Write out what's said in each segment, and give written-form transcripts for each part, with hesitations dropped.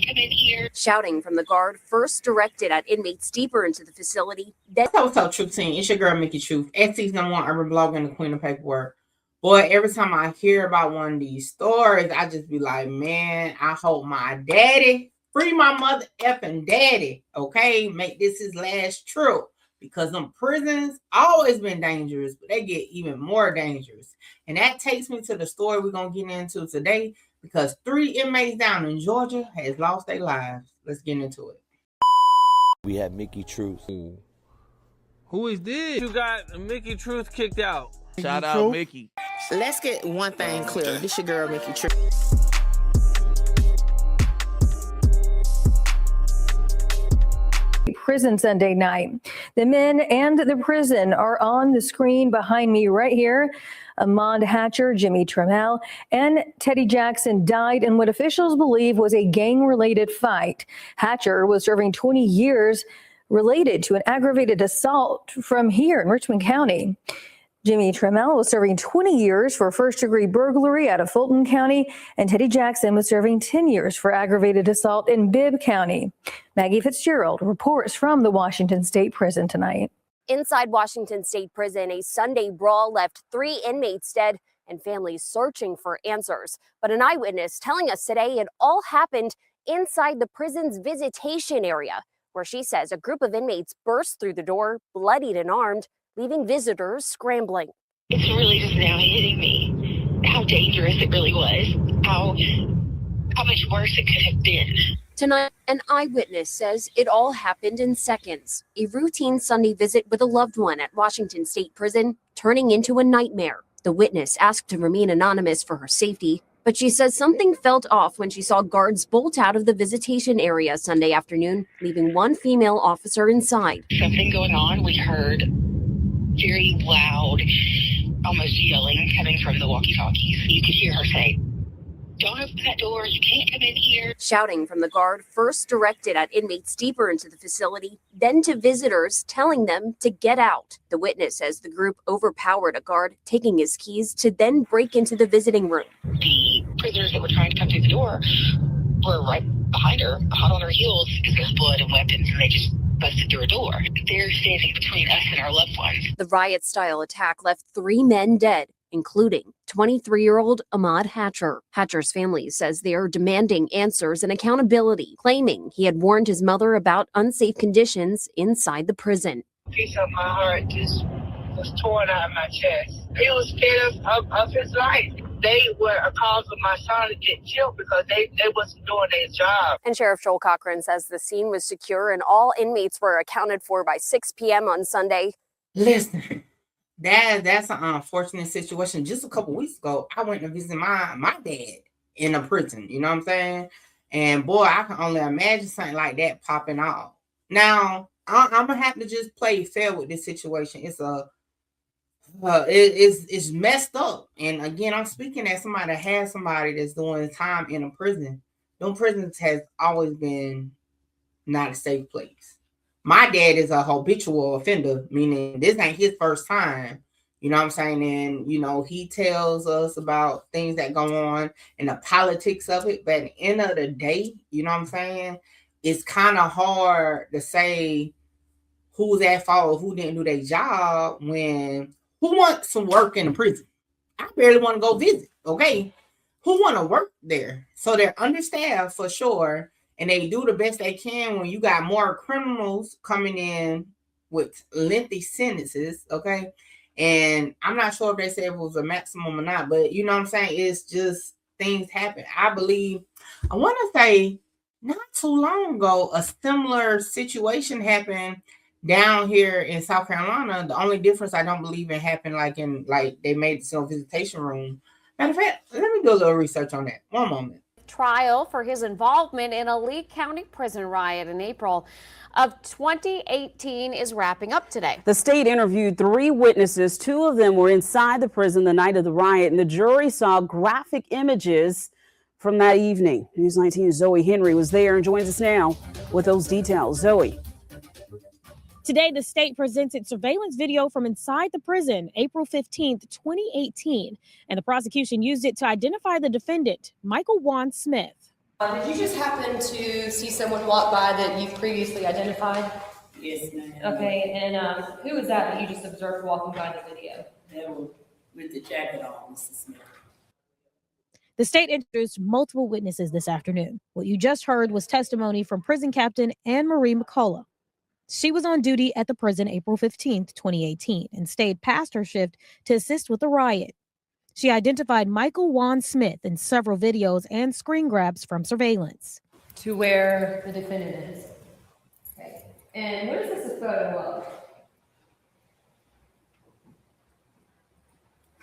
come in here. Shouting from the guard, first directed at inmates deeper into the facility. Then what's up, TruthTeam? It's your girl, Mickey Truth. SC's #1 urban blogger and the queen of paperwork. Boy, every time I hear about one of these stories, I just be like, man, I hope my daddy, free my mother effing daddy, okay? Make this his last trip. Because them prisons always been dangerous, but they get even more dangerous. And that takes me to the story we're going to get into today, because 3 inmates down in Georgia has lost their lives. Let's get into it. We have Mickey Truth. Who is this? You got Mickey Truth kicked out. Shout out Mickey. Let's get one thing clear. This your girl, Mickey Truth. Prison Sunday night. The men and the prison are on the screen behind me right here. Ahmaud Hatcher, Jimmy Trammell, and Teddy Jackson died in what officials believe was a gang-related fight. Hatcher was serving 20 years related to an aggravated assault from here in Richmond County. Jimmy Trammell was serving 20 years for first-degree burglary out of Fulton County, and Teddy Jackson was serving 10 years for aggravated assault in Bibb County. Maggie Fitzgerald reports from the Washington State Prison tonight. Inside Washington State Prison, a Sunday brawl left 3 inmates dead and families searching for answers. But an eyewitness telling us today it all happened inside the prison's visitation area, where she says a group of inmates burst through the door, bloodied and armed, leaving visitors scrambling. It's really just now hitting me how dangerous it really was, how much worse it could have been. Tonight, an eyewitness says it all happened in seconds. A routine Sunday visit with a loved one at Washington State Prison turning into a nightmare. The witness asked to remain anonymous for her safety, but she says something felt off when she saw guards bolt out of the visitation area Sunday afternoon, leaving one female officer inside. Something going on. We heard very loud, almost yelling coming from the walkie-talkies. You could hear her say, "Don't open that door, you can't come in here." Shouting from the guard, first directed at inmates deeper into the facility, then to visitors, telling them to get out. The witness says the group overpowered a guard, taking his keys to then break into the visiting room. The prisoners that were trying to come through the door were right behind her, hot on her heels, because there's blood and weapons, and they just busted through a door. They're standing between us and our loved ones. The riot-style attack left 3 men dead, including 23-year-old Ahmaud Hatcher. Hatcher's family says they are demanding answers and accountability, claiming he had warned his mother about unsafe conditions inside the prison. A piece of my heart just was torn out of my chest. He was scared of his life. They were a cause of my son to get killed because they wasn't doing their job. And Sheriff Joel Cochran says the scene was secure and all inmates were accounted for by 6 p.m. on Sunday. Listen, that's an unfortunate situation. Just a couple weeks ago, I went to visit my dad in a prison. You know what I'm saying? And boy, I can only imagine something like that popping off. Now, I'm gonna have to just play fair with this situation. It's messed up. And again, I'm speaking as somebody that has somebody that's doing time in a prison. Them prisons has always been not a safe place. My dad is a habitual offender, meaning this ain't his first time. You know what I'm saying? And, you know, he tells us about things that go on and the politics of it. But at the end of the day, you know what I'm saying? It's kind of hard to say who's at fault or who didn't do their job when who wants some work in the prison? I barely want to go visit, okay? Who want to work there? So they're understaffed for sure. And they do the best they can when you got more criminals coming in with lengthy sentences, okay? And I'm not sure if they said it was a maximum or not, but you know what I'm saying? It's just things happen. I believe, I want to say not too long ago, a similar situation happened down here in South Carolina. The only difference I don't believe it happened like they made this visitation room. Matter of fact, let me do a little research on that. One moment. Trial for his involvement in a Lee County prison riot in April of 2018 is wrapping up today. The state interviewed 3 witnesses. 2 of them were inside the prison the night of the riot, and the jury saw graphic images from that evening. News 19's Zoe Henry was there and joins us now with those details. Zoe. Today, the state presented surveillance video from inside the prison, April 15th, 2018, and the prosecution used it to identify the defendant, Michael Juan Smith. Did you just happen to see someone walk by that you've previously identified? Yes, ma'am. Okay, and who was that you just observed walking by the video? They were with the jacket on, Mrs. Smith. The state introduced multiple witnesses this afternoon. What you just heard was testimony from prison captain Anne Marie McCullough. She was on duty at the prison April 15th, 2018, and stayed past her shift to assist with the riot. She identified Michael Juan Smith in several videos and screen grabs from surveillance. To where the defendant is. Okay. And what is this a photo of?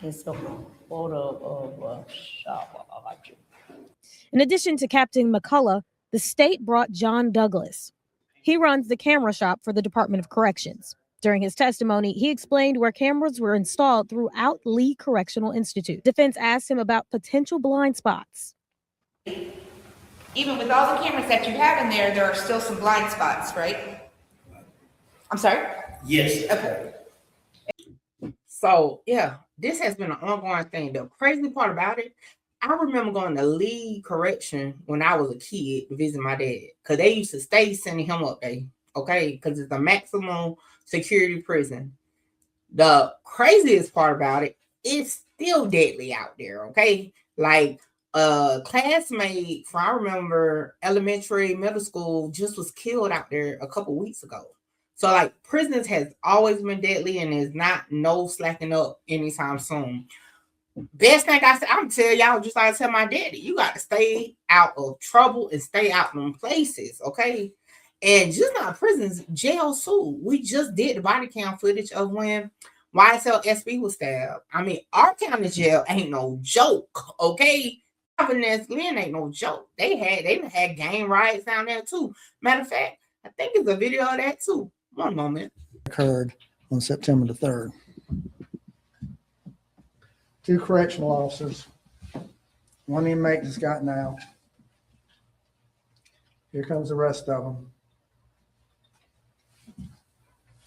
It's a photo of a shop. In addition to Captain McCullough, the state brought John Douglas. He runs the camera shop for the Department of Corrections. During his testimony, he explained where cameras were installed throughout Lee Correctional Institute. Defense asked him about potential blind spots. Even with all the cameras that you have in there, there are still some blind spots, right? I'm sorry? Yes. Okay. So, yeah, this has been an ongoing thing. The crazy part about it, I remember going to Lee Correction when I was a kid to visit my dad, because they used to stay sending him up there, okay? Because it's a maximum security prison. The craziest part about it, it's still deadly out there, okay? Like a classmate from, I remember, elementary, middle school, just was killed out there a couple weeks ago. So, like, prisons has always been deadly, and there's no slacking up anytime soon. Best thing I said, I'm tell y'all, just like I tell my daddy, you got to stay out of trouble and stay out of them places, okay? And just not prisons, jail too. We just did the body cam footage of when YSL SB was stabbed. I mean, our county jail ain't no joke, okay? Eyewitness ain't no joke. They had gang riots down there too. Matter of fact, I think it's a video of that too. One moment. Occurred on September the 3rd. 2 correctional officers. 1 inmate just gotten out. Here comes the rest of them.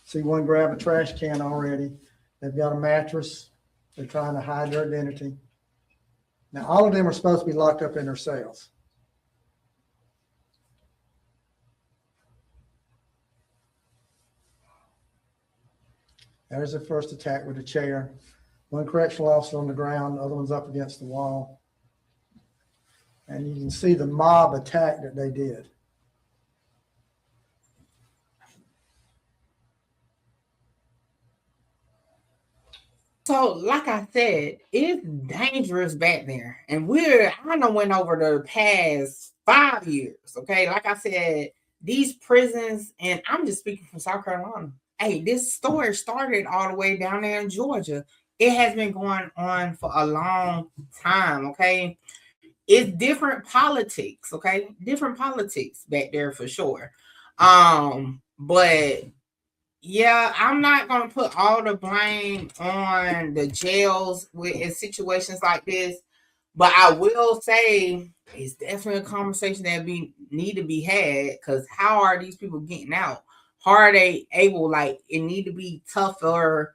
See one grab a trash can already. They've got a mattress. They're trying to hide their identity. Now, all of them are supposed to be locked up in their cells. There's the first attack with a chair. 1 correctional officer on the ground, the other one's up against the wall. And you can see the mob attack that they did. So, like I said, it's dangerous back there. And I done went over the past 5 years, okay? Like I said, these prisons, and I'm just speaking from South Carolina. Hey, this story started all the way down there in Georgia. It has been going on for a long time, okay? It's different politics, okay? Different politics back there for sure. But yeah, I'm not going to put all the blame on the jails in situations like this, but I will say it's definitely a conversation that need to be had, because how are these people getting out? How are they able, like, it need to be tougher,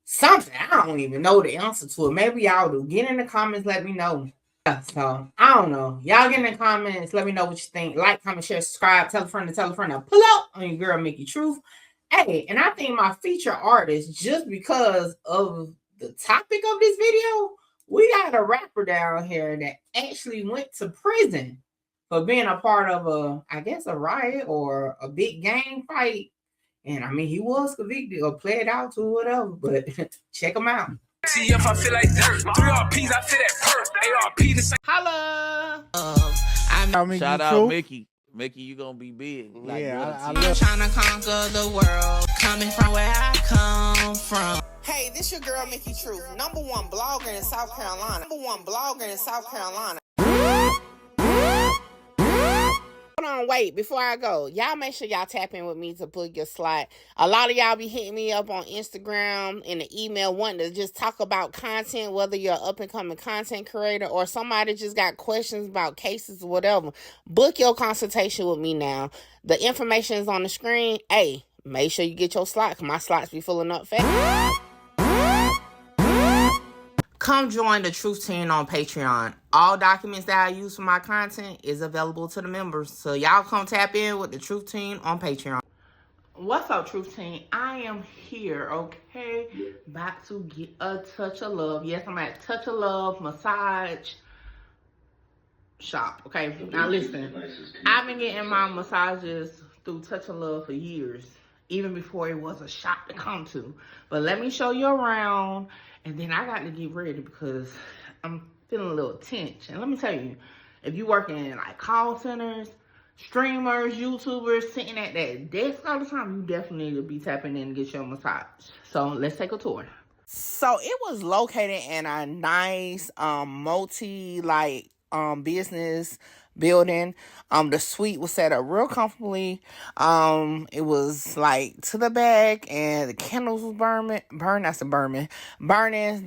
something. I don't even know the answer to it. Maybe y'all do. Get in the comments, let me know. So, I don't know. Y'all get in the comments, let me know what you think. Like, comment, share, subscribe, tell a friend to tell a friend. Now, pull up on your girl, Mickey Truth. Hey, and I think my feature artist, just because of the topic of this video, we got a rapper down here that actually went to prison for being a part of a riot or a big gang fight. And I mean, he was convicted or pled out to whatever, but check him out. See if I feel like dirt. 3 RPs, I feel that perk. ARP the same. Holla. Shout out Mickey. Mickey, you gonna be big. Like, yeah, I'm trying to conquer the world, coming from where I come from. Hey, this your girl, Mickey Truth, #1 blogger in South Carolina. #1 blogger in South Carolina. Hold on, wait, before I go, y'all make sure y'all tap in with me to book your slot. A lot of y'all be hitting me up on Instagram and the email wanting to just talk about content, whether you're an up-and-coming content creator or somebody just got questions about cases or whatever. Book your consultation with me now. The information is on the screen. Hey, make sure you get your slot, because my slots be filling up fast. Come join the Truth Team on Patreon. All documents that I use for my content is available to the members. So y'all come tap in with the Truth Team on Patreon. What's up, Truth Team? I am here, okay? About to get a touch of love. Yes, I'm at Touch of Love Massage Shop, okay? Now listen, I've been getting my massages through Touch of Love for years, even before it was a shop to come to. But let me show you around, and then I got to get ready because I'm feeling a little tense. And let me tell you, if you work in like call centers, streamers, YouTubers, sitting at that desk all the time, you definitely need to be tapping in to get your massage. So let's take a tour. So it was located in a nice business building. The suite was set up real comfortably. It was like to the back, and the candles was burning. The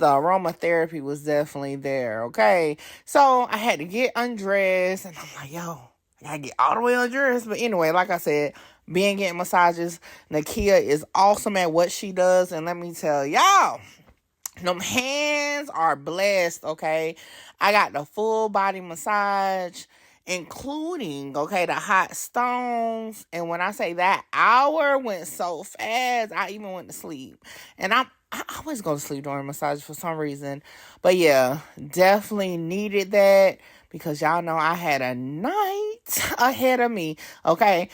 aromatherapy was definitely there. Okay, so I had to get undressed, and I'm like, yo, I gotta get all the way undressed. But anyway, like I said, being getting massages, Nakia is awesome at what she does, and let me tell y'all, them hands are blessed, okay? I got the full body massage, including, okay, the hot stones. And when I say that hour went so fast, I even went to sleep. And I always go to sleep during massage for some reason. But yeah, definitely needed that because y'all know I had a night ahead of me, okay?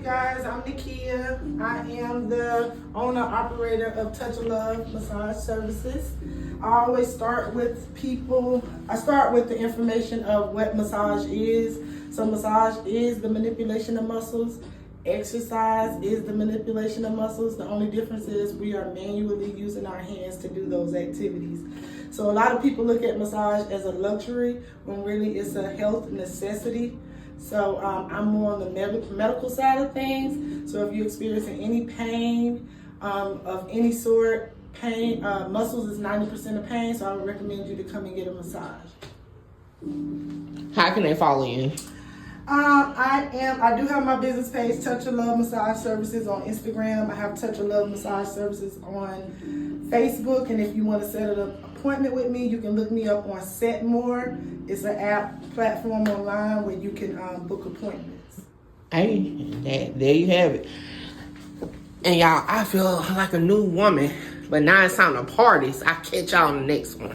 Guys, I'm Nakia. I am the owner-operator of Touch of Love Massage Services. I always start with people. I start with the information of what massage is. So massage is the manipulation of muscles. Exercise is the manipulation of muscles. The only difference is we are manually using our hands to do those activities. So a lot of people look at massage as a luxury when really it's a health necessity. So I'm more on the medical side of things. So if you're experiencing any pain of any sort, muscles is 90% of pain, so I would recommend you to come and get a massage. How can they follow you? I do have my business page, Touch of Love Massage Services, on Instagram. I have Touch of Love Massage Services on Facebook, and if you want to set an appointment with me, you can look me up on Setmore. It's an app platform online where you can book appointments. Hey, there you have it. And y'all, I feel like a new woman, but now it's time to party. So I'll catch y'all in the next one.